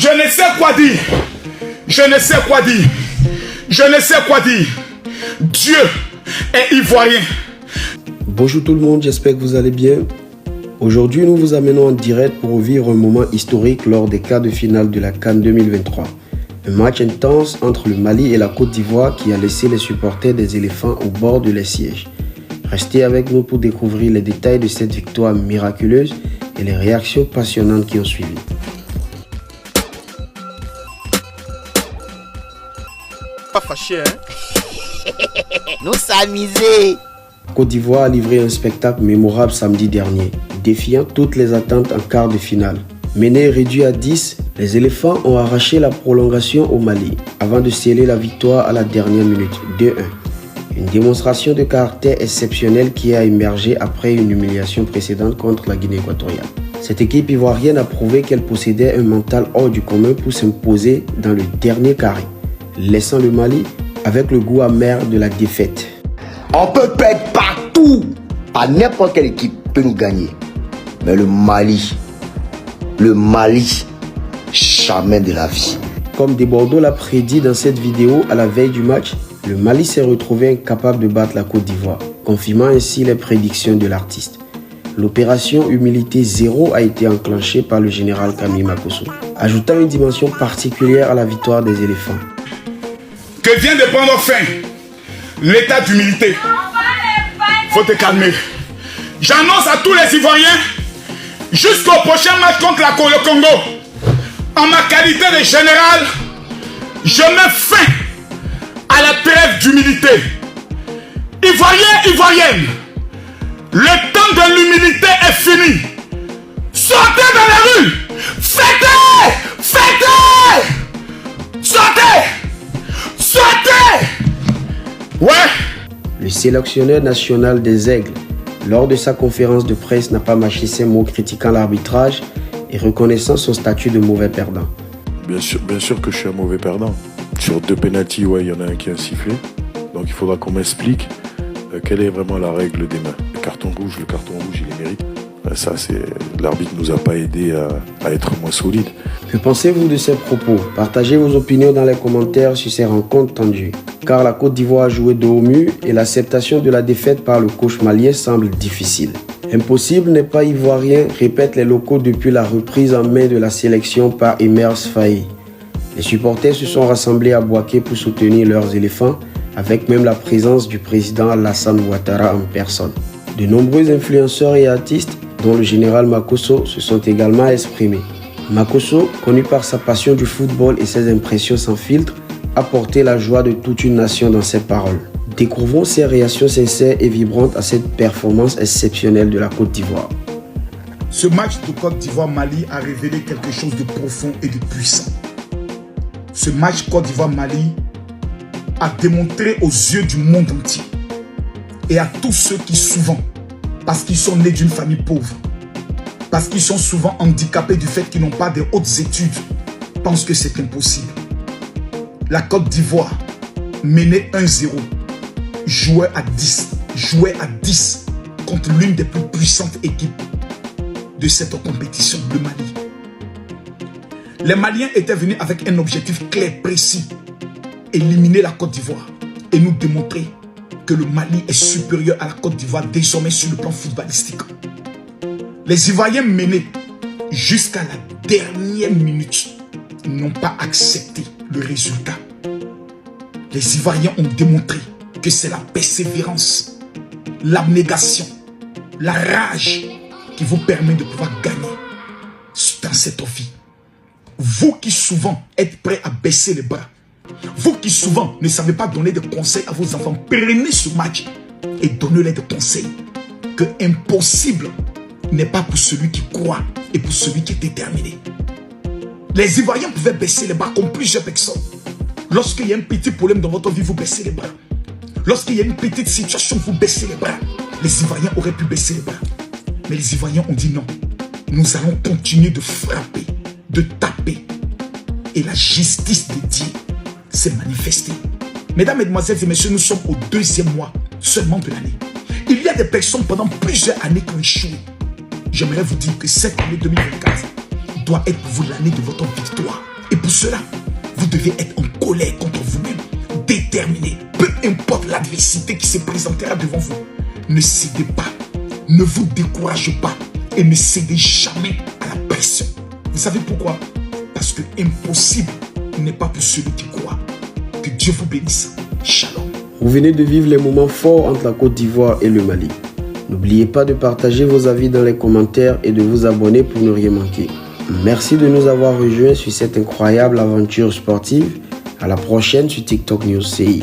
Je ne sais quoi dire. Je ne sais quoi dire. Je ne sais quoi dire. Dieu est ivoirien. Bonjour tout le monde, j'espère que vous allez bien. Aujourd'hui, nous vous amenons en direct pour revivre un moment historique lors des quarts de finale de la CAN 2023. Un match intense entre le Mali et la Côte d'Ivoire qui a laissé les supporters des éléphants au bord de les sièges. Restez avec nous pour découvrir les détails de cette victoire miraculeuse et les réactions passionnantes qui ont suivi. Pas fâché, hein? Nous s'amuser. Côte d'Ivoire a livré un spectacle mémorable samedi dernier, défiant toutes les attentes en quart de finale. Menés réduits à 10, les éléphants ont arraché la prolongation au Mali, avant de sceller la victoire à la dernière minute, 2-1. Une démonstration de caractère exceptionnel qui a émergé après une humiliation précédente contre la Guinée équatoriale. Cette équipe ivoirienne a prouvé qu'elle possédait un mental hors du commun pour s'imposer dans le dernier carré, laissant le Mali avec le goût amer de la défaite. On peut perdre partout. Pas n'importe quelle équipe peut nous gagner. Mais le Mali, jamais de la vie. Comme Desbordeaux l'a prédit dans cette vidéo à la veille du match, le Mali s'est retrouvé incapable de battre la Côte d'Ivoire, confirmant ainsi les prédictions de l'artiste. L'opération Humilité Zéro a été enclenchée par le général Camille Makosso, ajoutant une dimension particulière à la victoire des éléphants. Que vient de prendre fin l'état d'humilité. Faut te calmer. J'annonce à tous les Ivoiriens, jusqu'au prochain match contre le Congo, en ma qualité de général, je mets fin à la trêve d'humilité. Ivoiriens, Ivoiriennes, le temps de l'humilité est fini. Sortez dans la rue. Fêtez. Sortez. Ouais. Le sélectionneur national des Aigles, lors de sa conférence de presse, n'a pas mâché ses mots critiquant l'arbitrage et reconnaissant son statut de mauvais perdant. Bien sûr que je suis un mauvais perdant. Sur 2 pénaltys, ouais, il y en a un qui a sifflé. Donc il faudra qu'on m'explique quelle est vraiment la règle des mains. Le carton rouge, il les mérite. Ça, l'arbitre nous a pas aidé à être moins solide. Que pensez-vous de ces propos? Partagez vos opinions dans les commentaires sur ces rencontres tendues. Car la Côte d'Ivoire a joué dos au mur et l'acceptation de la défaite par le coach malien semble difficile. Impossible n'est pas ivoirien, répètent les locaux depuis la reprise en main de la sélection par Emers Faye. Les supporters se sont rassemblés à Bouaké pour soutenir leurs éléphants, avec même la présence du président Alassane Ouattara en personne. De nombreux influenceurs et artistes, dont le général Makosso, se sont également exprimés. Makosso, connu par sa passion du football et ses impressions sans filtre, a porté la joie de toute une nation dans ses paroles. Découvrons ses réactions sincères et vibrantes à cette performance exceptionnelle de la Côte d'Ivoire. Ce match de Côte d'Ivoire-Mali a révélé quelque chose de profond et de puissant. Ce match Côte d'Ivoire-Mali a démontré aux yeux du monde entier et à tous ceux qui souvent, parce qu'ils sont nés d'une famille pauvre, parce qu'ils sont souvent handicapés du fait qu'ils n'ont pas de hautes études, pensent que c'est impossible. La Côte d'Ivoire, menée 1-0, jouait à 10 contre l'une des plus puissantes équipes de cette compétition, le Mali. Les Maliens étaient venus avec un objectif clair, précis, éliminer la Côte d'Ivoire et nous démontrer que le Mali est supérieur à la Côte d'Ivoire désormais sur le plan footballistique. Les Ivoiriens menés jusqu'à la dernière minute n'ont pas accepté le résultat. Les Ivoiriens ont démontré que c'est la persévérance, l'abnégation, la rage qui vous permet de pouvoir gagner dans cette vie. Vous qui souvent êtes prêts à baisser les bras, vous qui souvent ne savez pas donner de conseils à vos enfants, prenez ce match et donnez-les des conseils. Que impossible n'est pas pour celui qui croit et pour celui qui est déterminé. Les Ivoiriens pouvaient baisser les bras comme plusieurs personnes. Lorsqu'il y a un petit problème dans votre vie, vous baissez les bras. Lorsqu'il y a une petite situation, vous baissez les bras. Les Ivoiriens auraient pu baisser les bras. Mais les Ivoiriens ont dit non. Nous allons continuer de frapper, de taper. Et la justice de Dieu s'est manifestée. Mesdames, Mesdemoiselles et Messieurs, nous sommes au 2e mois seulement de l'année. Il y a des personnes pendant plusieurs années qui ont échoué. J'aimerais vous dire que cette année 2024 doit être pour vous l'année de votre victoire. Et pour cela, vous devez être en colère contre vous-même, déterminé, peu importe l'adversité qui se présentera devant vous. Ne cédez pas, ne vous découragez pas et ne cédez jamais à la pression. Vous savez pourquoi? Parce que impossible n'est pas pour celui qui croit. Que Dieu vous bénisse. Shalom. Vous venez de vivre les moments forts entre la Côte d'Ivoire et le Mali. N'oubliez pas de partager vos avis dans les commentaires et de vous abonner pour ne rien manquer. Merci de nous avoir rejoints sur cette incroyable aventure sportive. À la prochaine sur TikTok News CI.